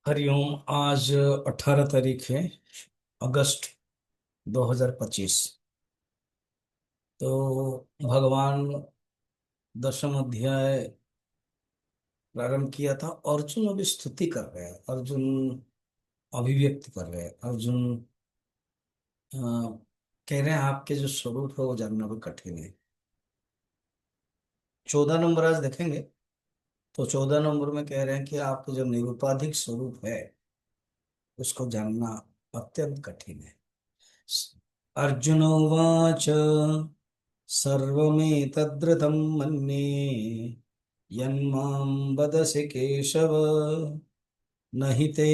हरिओम। आज 18 तारीख है, अगस्त 2025। तो भगवान दशम अध्याय प्रारंभ किया था। अर्जुन अभी स्तुति कर रहे हैं, अर्जुन अभिव्यक्त कर रहे हैं। अर्जुन अ, कह रहे हैं आपके जो स्वरूप है वो जानना भी कठिन है। 14 नंबर आज देखेंगे। तो 14 नंबर में कह रहे हैं कि आपके जो निरुपाधिक स्वरूप है उसको जानना अत्यंत कठिन है। अर्जुन उवाच सर्वमेतद्रुतं मन्ये यन्मां वदसि केशव, न हि ते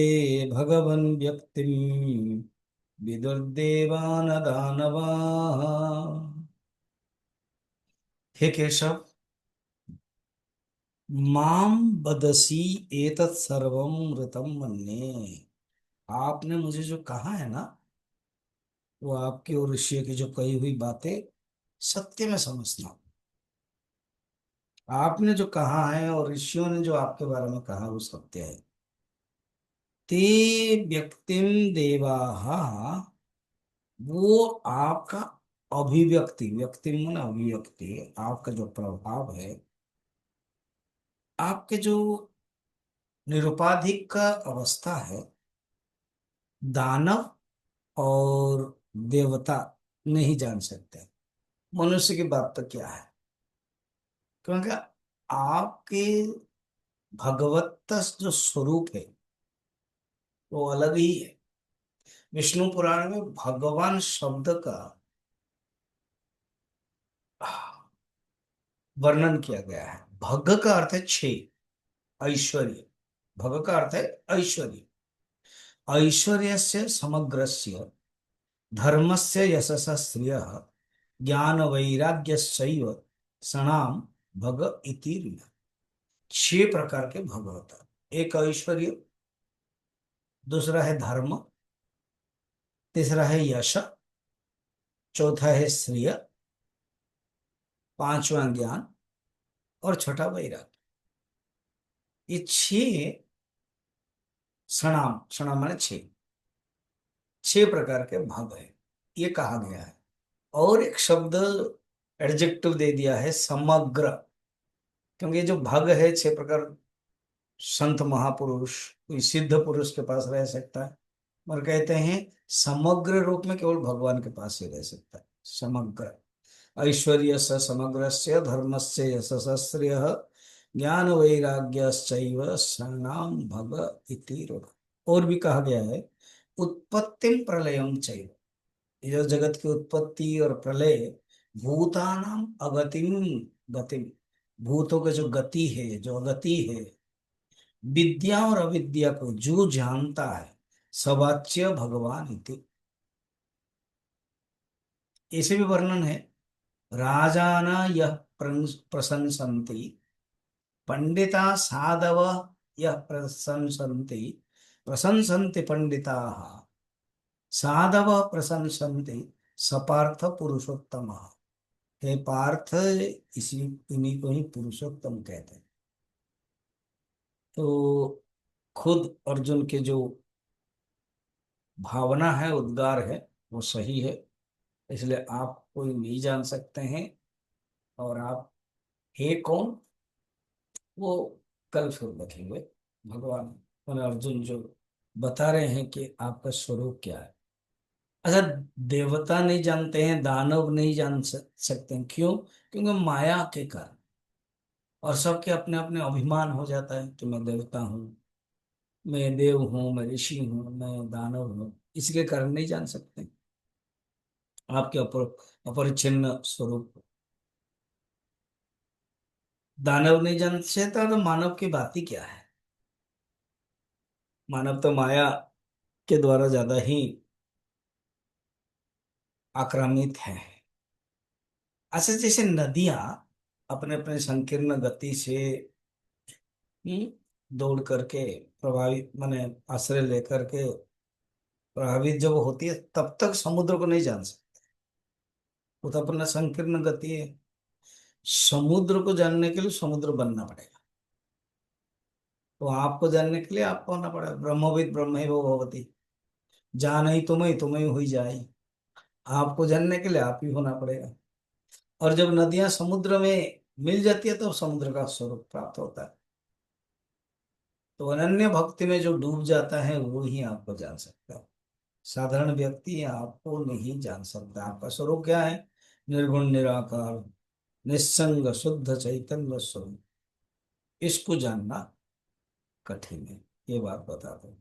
भगवन् व्यक्तिं विदुर्देवान दानवाः। हे केशव, माम वदसि एतत् सर्वं ऋतं मन्ये। आपने मुझे जो कहा है ना, वो आपकी और ऋषियों की जो कही हुई बातें सत्य में समझता हूं। आपने जो कहा है और ऋषियों ने जो आपके बारे में कहा वो सत्य है। ते व्यक्तिम देवाः, वो आपका अभिव्यक्ति, व्यक्ति मन अभिव्यक्ति, आपका जो प्रभाव है, आपके जो निरुपाधिक का अवस्था है, दानव और देवता नहीं जान सकते। मनुष्य की बात तो क्या है, क्योंकि आपके भगवत जो स्वरूप है वो अलग ही है। विष्णु पुराण में भगवान शब्द का वर्णन किया गया है। भग का अर्थ है छह, ऐश्वर्य। भग का अर्थ है ऐश्वर्य। ऐश्वर्यस्य समग्रस्य धर्मस्य यशसः श्रियः ज्ञान वैराग्यस्यैव सणाम भग इति ऋण। 6 प्रकार के भग होता है। एक ऐश्वर्य, दूसरा है धर्म, तीसरा है यश, चौथा है श्रेय, पांचवा ज्ञान और छठा वैराग्य। ये 6 सणाम, सणाम माने 6, 6 प्रकार के भग है, ये कहा गया है। और एक शब्द एडजेक्टिव दे दिया है, समग्र। क्योंकि ये जो भग है 6 प्रकार, संत महापुरुष कोई सिद्ध पुरुष के पास रह सकता है, और कहते हैं समग्र रूप में केवल भगवान के पास ही रह सकता है। समग्र ऐश्वर्य स समग्रस्य धर्मस्य यशसः श्रेयः ज्ञान वैराग्यश्चैव शरणां भग इति रूढ़। और भी कहा गया है उत्पत्तिम प्रलयम चैव, ये जो जगत की उत्पत्ति और प्रलय, भूतानाम अगतिम गतिम, भूतों के जो गति है, जो अगति है, विद्या और अविद्या को जो जानता है, सवाच्य भगवान इति। ऐसे भी वर्णन है, राजाना यह प्रशंसन्ति, पंडिता साधव यह प्रशंसन्ति, प्रशंसन्ति पंडिताः, साधव प्रशंसन्ति, सपार्थ पुरुषोत्तम। हे पार्थ, इसी इन्हीं को ही पुरुषोत्तम कहते हैं। तो खुद अर्जुन के जो भावना है, उद्गार है, वो सही है। इसलिए आप कोई नहीं जान सकते हैं। और आप हे कौन, वो कल फिर देखेंगे। भगवान और अर्जुन जो बता रहे हैं कि आपका स्वरूप क्या है। अच्छा, देवता नहीं जानते हैं, दानव नहीं जान सकते हैं, क्यों? क्योंकि माया के कारण। और सबके अपने अपने अभिमान हो जाता है कि मैं देवता हूँ, मैं देव हूँ, मैं ऋषि हूँ, मैं दानव हूँ। इसके कारण नहीं जान सकते आपके अपरिच्छिन्न स्वरूप। दानव नहीं जान सकता तो मानव की बात ही क्या है। मानव तो माया के द्वारा ज्यादा ही आक्रामित है। अच्छा, जैसे नदियां अपने अपने संकीर्ण गति से दौड़ करके प्रभावित माने आश्रय लेकर के प्रभावित जब होती है, तब तक समुद्र को नहीं जान सकते। वो तो अपना संकीर्ण गति है। समुद्र को जानने के लिए समुद्र बनना पड़ेगा। तो आपको जानने के लिए आपको होना पड़ेगा, ब्रह्मविद ब्रह्मैव भवति। जान ही तुम्हें हुई जाए। आपको जानने के लिए आप ही होना पड़ेगा। और जब नदियां समुद्र में मिल जाती है तो समुद्र का स्वरूप प्राप्त होता है। तो अनन्य भक्ति में जो डूब जाता है वो ही आपको जान सकता है। साधारण व्यक्ति आपको नहीं जान सकता। आपका स्वरूप क्या है? निर्गुण निराकार निस्संग शुद्ध चैतन्य स्वरूप। इसको जानना कठिन है, ये बात बता दो।